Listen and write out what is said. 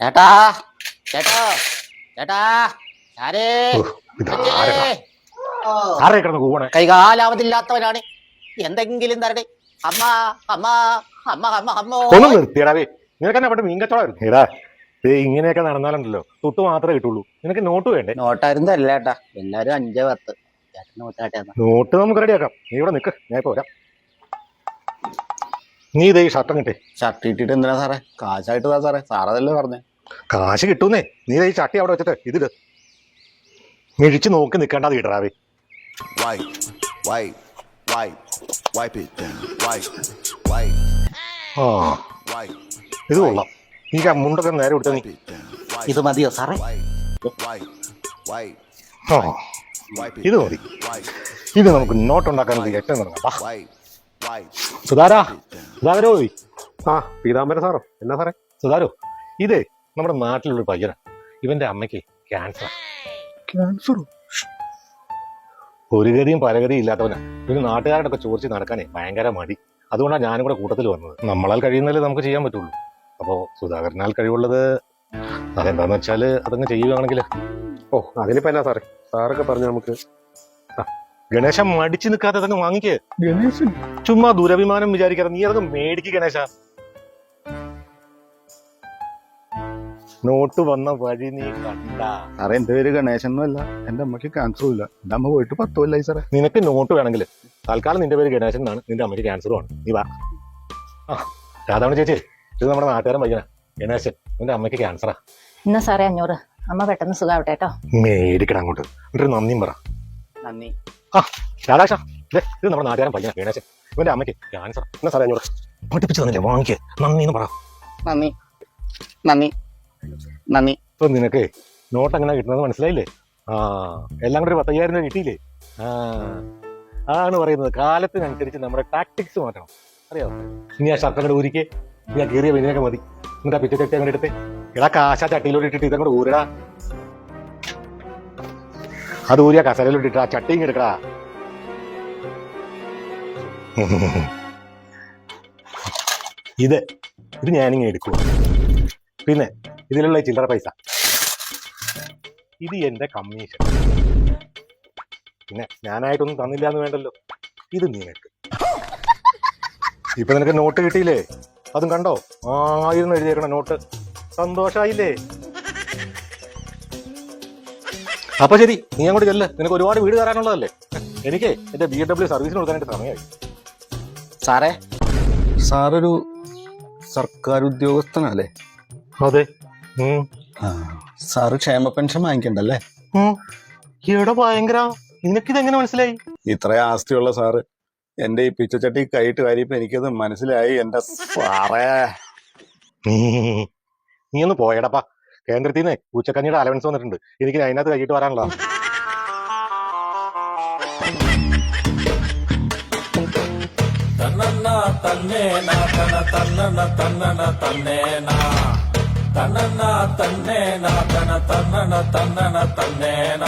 ചേട്ടാ ചേട്ടാ ചേട്ടാ ആരേ ആരെ കിടന്ന് കൂവണേ? കൈകാലാവതില്ലാത്തവനാണ്. എന്തെങ്കിലും തരട്ടെ. അമ്മ അമ്മ അമ്മ അമ്മ അമ്മോ. ഒന്ന് നിർത്തിയടാവേ, നിനക്ക് തന്നെ അവിടെ മീൻകച്ചവടം. എടാ ഇങ്ങനെയൊക്കെ നടന്നാലുണ്ടല്ലോ തൊട്ട് മാത്രമേ കിട്ടുള്ളൂ. നിനക്ക് നോട്ട് വേണ്ടേ? നോട്ടായിരുന്നു അല്ല ചേട്ടാ, എല്ലാരും 5-10. ചേട്ടൻ നോട്ടാട്ടെ. നോട്ട് നമുക്ക് റെഡിയാക്കാം. നീ ഇവിടെ നിക്ക്, ഞാൻ ഇപ്പൊ വരാം. നീ ഇതേ ഷർട്ടം കിട്ടേ. ഷർട്ട് ഇട്ടിട്ട് എന്തിനാ സാറേ? കാശായിട്ട് താ സാറേ, സാറതല്ലേ പറഞ്ഞേ. കാശ് കിട്ടൂന്നേ. നീ ഈ ചട്ടി അവിടെ വെച്ചിട്ട് ഇതില് മിഴിച്ച് നോക്കി നിൽക്കേണ്ടത് ഇടറാവേ. ആ ഇത് കൊള്ളാം. ഈ മുണ്ടൊക്കെ നേരെ വിട്ട നീ. ഇത് മതിയോ സാറേ? ആ ഇത് മതി. ഇത് നമുക്ക് നോട്ടുണ്ടാക്കാൻ ഏറ്റവും തുടങ്ങാം. സുധാരോ ആ പീതാംബര സാറോ? എന്നാ സാറേ? സുധാരോ, ഇതേ നമ്മുടെ നാട്ടിലുള്ള പയ്യനാ. ഇവന്റെ അമ്മയ്ക്ക് ക്യാൻസർ. ക്യാൻസറോ? ഒരു ഗതിയും പരഗതിയും ഇല്ലാത്തവനാ. ഇവന് നാട്ടുകാരുടെ ഒക്കെ ചോദിച്ച് നടക്കാനേ ഭയങ്കര മടി. അതുകൊണ്ടാണ് ഞാനും കൂടെ കൂട്ടത്തിൽ വന്നത്. നമ്മളാൽ കഴിയുന്നതല്ലേ നമുക്ക് ചെയ്യാൻ പറ്റുള്ളൂ. അപ്പോ സുധാകരനാൽ കഴിവുള്ളത് അതെന്താന്ന് വെച്ചാല് അതങ്ങ് ചെയ്യുകയാണെങ്കിൽ. ഓ അതിനിപ്പോ എന്നാ സാറേ? സാറൊക്കെ പറഞ്ഞ നമുക്ക്. ഗണേശൻ മടിച്ചു നിൽക്കാതെ അതങ്ങ് വാങ്ങിക്കേ. ഗണേശൻ ചുമ്മാ ദുരഭിമാനം വിചാരിക്കാതെ നീ അതൊക്കെ മേടിക്ക് ഗണേശ. നോട്ട് വന്ന വഴി നീ കണ്ട. സാറേ എന്റെ പേര് ഗണേശൻ ഒന്നുമല്ല, എന്റെ അമ്മയ്ക്ക് ക്യാൻസറും ഇല്ല. എന്റെ അമ്മ പോയിട്ട് 10 കൊല്ലായി സാറേ. നിനക്ക് നോട്ട് വേണമെങ്കിൽ തൽക്കാലം നിന്റെ പേര് ഗണേശൻ എന്നാണ്, നിന്റെ അമ്മയ്ക്ക് ക്യാൻസറും ആണ്. നീ വാ. ആ രാധാമണി ചേച്ചി, ഇത് നമ്മുടെ നാട്ടുകാരൻ പയ്യനാ ഗണേശൻ. നിന്റെ അമ്മയ്ക്ക് ക്യാൻസറാ. എന്നാ സാറേ 500. അമ്മ പെട്ടെന്ന് സുഖാവട്ടെ കേട്ടോ. മേടിക്കണം അങ്ങോട്ട്. എന്നിട്ട് നന്ദിയും പറ. നന്ദി. ആ രാധാക്ഷ, ഇത് നമ്മുടെ നാട്ടുകാരൻ പയ്യനാ ഗണേശൻ. ഇവന്റെ അമ്മയ്ക്ക് ക്യാൻസർ. എന്നാ സാറേ 500 പഠിപ്പിച്ചു തന്നില്ലേ, വാങ്ങിക്കേ. നന്ദി എന്ന് പറ. നന്ദി നന്ദി നന്ദി. ഇപ്പൊ നിനക്ക് നോട്ട് എങ്ങനെ കിട്ടുന്നത് മനസ്സിലായില്ലേ? ആ എല്ലാം കൂടെ ഒരു 10,000 രൂപ കിട്ടിയില്ലേ? ആണ് പറയുന്നത്. കാലത്തിനനുസരിച്ച് നമ്മുടെ ടാക്ടിക്സ് മാറ്റണം, അറിയാമോ? ഇനി ആ ഷർട്ട് അങ്ങോട്ട് ഊരിക്കേ. ഇനി ആ കീറിയ വെനിയൊക്കെ മതി. എന്നിട്ട് ആ പിറ്റേ ചട്ടി അങ്ങോട്ട് എടുത്തേ. എടാ കാശ ചട്ടിയിലോട്ട് ഇട്ടിട്ട് ഇതങ്ങോട്ട് ഊരടാ. അത് ഊരിയ കസരയിലോട്ട് ഇട്ടാ ചട്ടിയും എടുക്കടാ. ഇത് ഞാനിങ്ങനെ എടുക്കുക. പിന്നെ ഇതിലുള്ള ചില്ലറ പൈസ, ഇത് എന്റെ കമ്മീഷൻ. പിന്നെ ഞാനായിട്ടൊന്നും തന്നില്ല എന്ന് വേണ്ടല്ലോ, ഇത് നിനക്ക്. ഇപ്പൊ നിനക്ക് നോട്ട് കിട്ടിയില്ലേ? അതും കണ്ടോ? 1000 എഴുതിയേക്കണ നോട്ട്. സന്തോഷായില്ലേ? അപ്പൊ ശരി, നീ അങ്ങോട്ട് ചെല്ല്. നിനക്ക് ഒരുപാട് വീട് കയറാനുള്ളതല്ലേ. എനിക്ക് എന്റെ BMW സർവീസിന് കൊടുക്കാനായിട്ട് സമയമായി. സാറേ, സാറൊരു സർക്കാർ ഉദ്യോഗസ്ഥനല്ലേ? അതെ. സാറ് ക്ഷേമ പെൻഷൻ വാങ്ങിക്കണ്ടല്ലേ? ഇവിടെ ഭയങ്കര. നിനക്കിതെങ്ങനെ മനസ്സിലായി? ഇത്രയും ആസ്തിയുള്ള സാറ് എന്റെ ഈ പിച്ചച്ചട്ടി കൈയിട്ട് കാര്യപ്പോ എനിക്കത് മനസ്സിലായി എന്റെ സാറേ. നീ ഒന്ന് പോയടപ്പാ. കേന്ദ്രത്തിൽ നിന്ന് ഉച്ചക്കഞ്ഞിയുടെ അലവൻസ് വന്നിട്ടുണ്ട്. എനിക്ക് അതിനകത്ത് കഴിയിട്ട് വരാനുള്ള. തന്നന്ന തന്നേന തന തന്നന തന്നന തന്നേന തന്നന്ന തന്നേന തന തന്നന തന്നന തന്നേന.